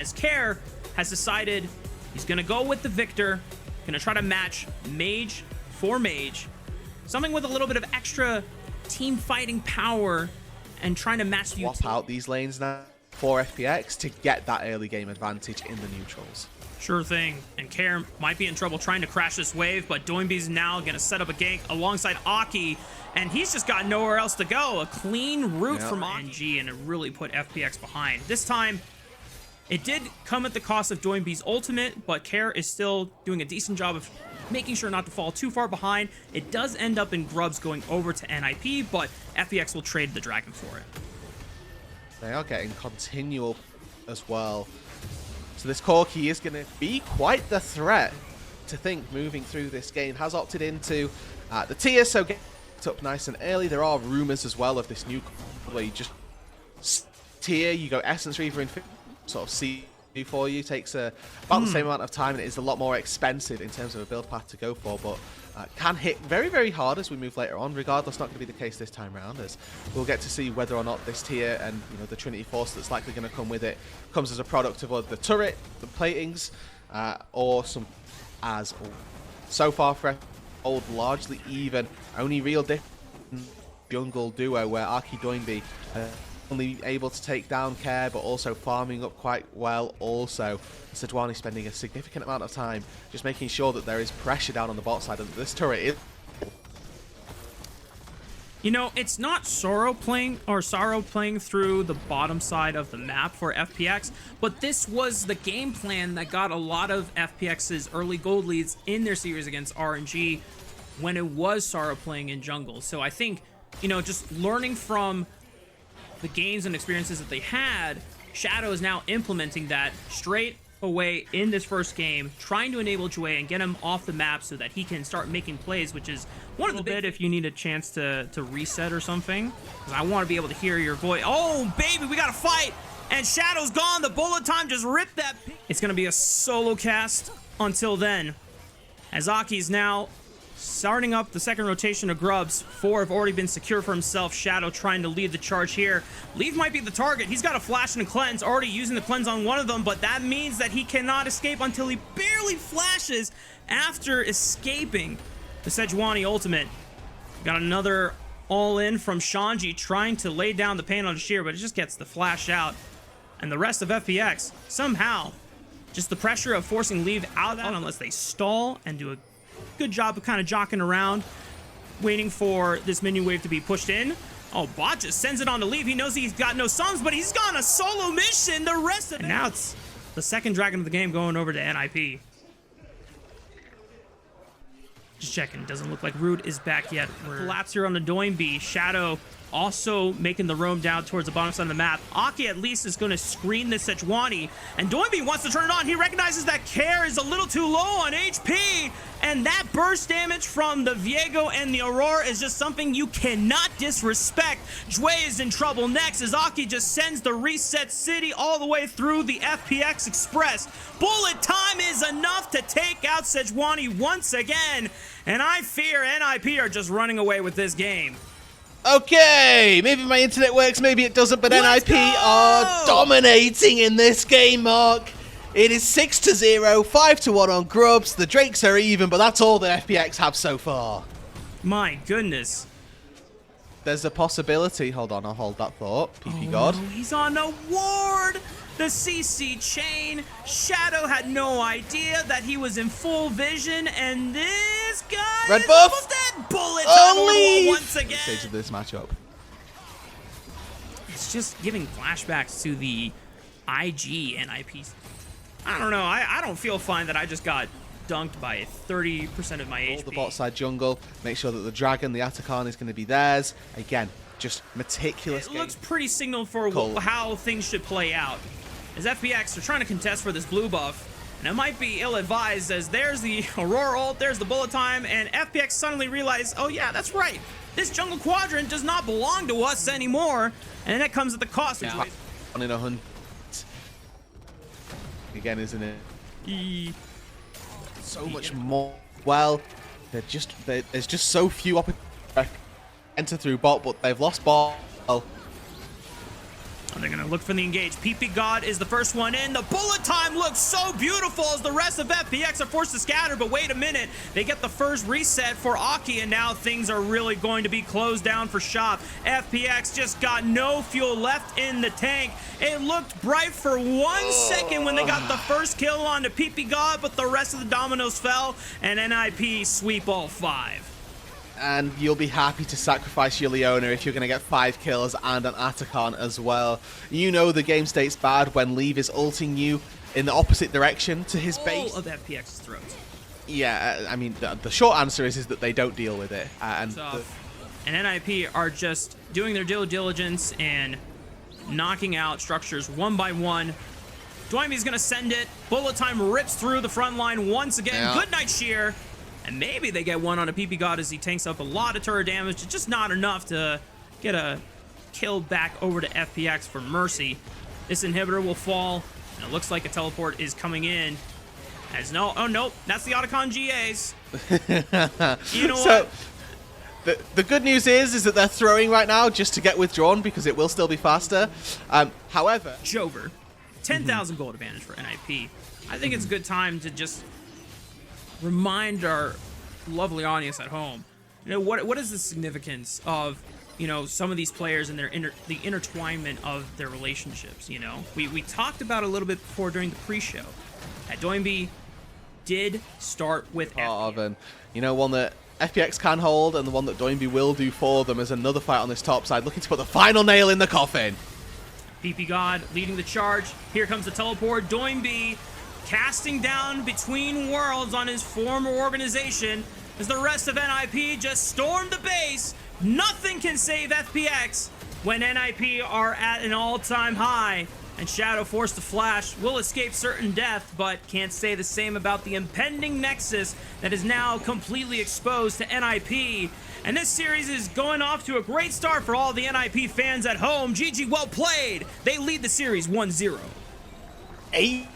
as Care has decided he's going to go with the Victor, going to try to match Mage for Mage, something with a little bit of extra team fighting power and trying to match the swap out these lanes now for FPX to get that early game advantage in the neutrals. Sure thing. And Care might be in trouble trying to crash this wave, but Doinby's now going to set up a gank alongside Aki, and he's just got nowhere else to go. A clean route from NG, and it really put FPX behind. This time, it did come at the cost of Doinby's ultimate, but Care is still doing a decent job of making sure not to fall too far behind. It does end up in Grubs going over to NIP, but FPX will trade the Dragon for it. They are getting continual as well. So this Corki is going to be quite the threat to think moving through this game. Has opted into the tier, so get up nice and early. There are rumors as well of this new where you just tier, you go Essence Reaver and sort of see for you. Takes about the same amount of time, and it is a lot more expensive in terms of a build path to go for, but can hit very, very hard as we move later on. Regardless, not going to be the case this time around, as we'll get to see whether or not this tier and the Trinity Force that's likely going to come with it comes as a product of the turret, the platings, or some as so far for old largely even. Only real difference jungle duo where Aki Doinby only able to take down Care, but also farming up quite well. Also, Sejuani spending a significant amount of time just making sure that there is pressure down on the bot side, and this turret is... It's not Sorrow playing through the bottom side of the map for FPX, but this was the game plan that got a lot of FPX's early gold leads in their series against RNG when it was Sorrow playing in jungle. So I think, just learning from the gains and experiences that they had, Shadow is now implementing that straight away in this first game, trying to enable Jue and get him off the map so that he can start making plays, which is one of the bit if you need a chance to reset or something, because I want to be able to hear your voice. Oh baby, we gotta fight, and Shadow's gone. The bullet time just ripped that. It's gonna be a solo cast until then, as Aki's now starting up the second rotation of Grubs. 4 have already been secure for himself. Shadow trying to lead the charge here. Leave might be the target. He's got a flash and a cleanse, already using the cleanse on one of them, but that means that he cannot escape until he barely flashes after escaping the Sejuani ultimate. Got another all-in from Shanji trying to lay down the pain on Sheer, but it just gets the flash out. And the rest of FPX, somehow, just the pressure of forcing Leave out of that unless they stall and do a good job of kind of jockeying around, waiting for this minion wave to be pushed in. Oh, Bot just sends it on to Leave. He knows he's got no sums, but he's got a solo mission. The rest of it. And now it's the second dragon of the game going over to NIP. Just checking. Doesn't look like Root is back yet. Collapse here on the Doinby. Shadow also making the roam down towards the bottom side of the map. Aki at least is going to screen this Sejuani, and Doinby wants to turn it on. He recognizes that Care is a little too low on HP, and that burst damage from the Viego and the Aurora is just something you cannot disrespect. Jue is in trouble next as Aki just sends the Reset City all the way through the FPX Express. Bullet time is enough to take out Sejuani once again, and I fear NIP are just running away with this game. Okay, maybe my internet works, maybe it doesn't, but NIP are dominating in this game, Mark. It is 6-0, 5-1 on Grubs. The Drakes are even, but that's all the FPX have so far. My goodness. There's a possibility. Hold on, I'll hold that thought. PP God. No, he's on a ward. The CC chain. Shadow had no idea that he was in full vision, and this guy Red is buff. almost dead. Bullet time once again. Stage of this matchup. It's just giving flashbacks to the IG NIPs. I don't know. I don't feel fine that I just got dunked by 30% of my HP. The bot side jungle. Make sure that the dragon, the Atakan, is going to be theirs. Again, just meticulous. It looks pretty signaled for how things should play out. As FPX are trying to contest for this blue buff, and it might be ill-advised as there's the Aurora ult, there's the bullet time, and FPX suddenly realize, oh yeah, that's right. This jungle quadrant does not belong to us anymore, and that comes at the cost of 1 in 100. Again, isn't it? So much more. Well, there's just so few opportunities to enter through bot, but they've lost ball. They're going to look for the engage. PP God is the first one in. The bullet time looks so beautiful as the rest of FPX are forced to scatter, but wait a minute. They get the first reset for Aki, and now things are really going to be closed down for Shop. FPX just got no fuel left in the tank. It looked bright for 1 second when they got the first kill onto PP God, but the rest of the dominoes fell, and NIP sweep all 5. And you'll be happy to sacrifice your Leona if you're going to get 5 kills and an Atacon as well. You know the game state's bad when Leave is ulting you in the opposite direction to his base. All of FPX's throats. Yeah, I mean, the short answer is that they don't deal with it. And NIP are just doing their due diligence and knocking out structures one by one. Dwayme's going to send it. Bullet time rips through the front line once again. Yeah. Good night shear. And maybe they get one on a PP God as he tanks up a lot of turret damage. It's just not enough to get a kill back over to FPX for Mercy. This inhibitor will fall, and it looks like a teleport is coming in. As no, oh nope, that's the Otacon GAs. You know so, what? The good news is that they're throwing right now just to get withdrawn because it will still be faster. However, Jover, 10,000 gold advantage for NIP. I think it's a good time to just remind our lovely audience at home, you know, what is the significance of, you know, some of these players and their the intertwinement of their relationships. You know, we talked about a little bit before during the pre-show that Doinby did start with Arvin. You know, one that FPX can hold and the one that Doinby will do for them is another fight on this top side, looking to put the final nail in the coffin. PP God leading the charge. Here comes the teleport. Doinby casting down between worlds on his former organization as the rest of NIP just stormed the base. Nothing can save FPX when NIP are at an all-time high, and Shadow forced to flash will escape certain death, but can't say the same about the impending Nexus that is now completely exposed to NIP. And this series is going off to a great start for all the NIP fans at home. GG, well played. They lead the series 1-0. 8-1.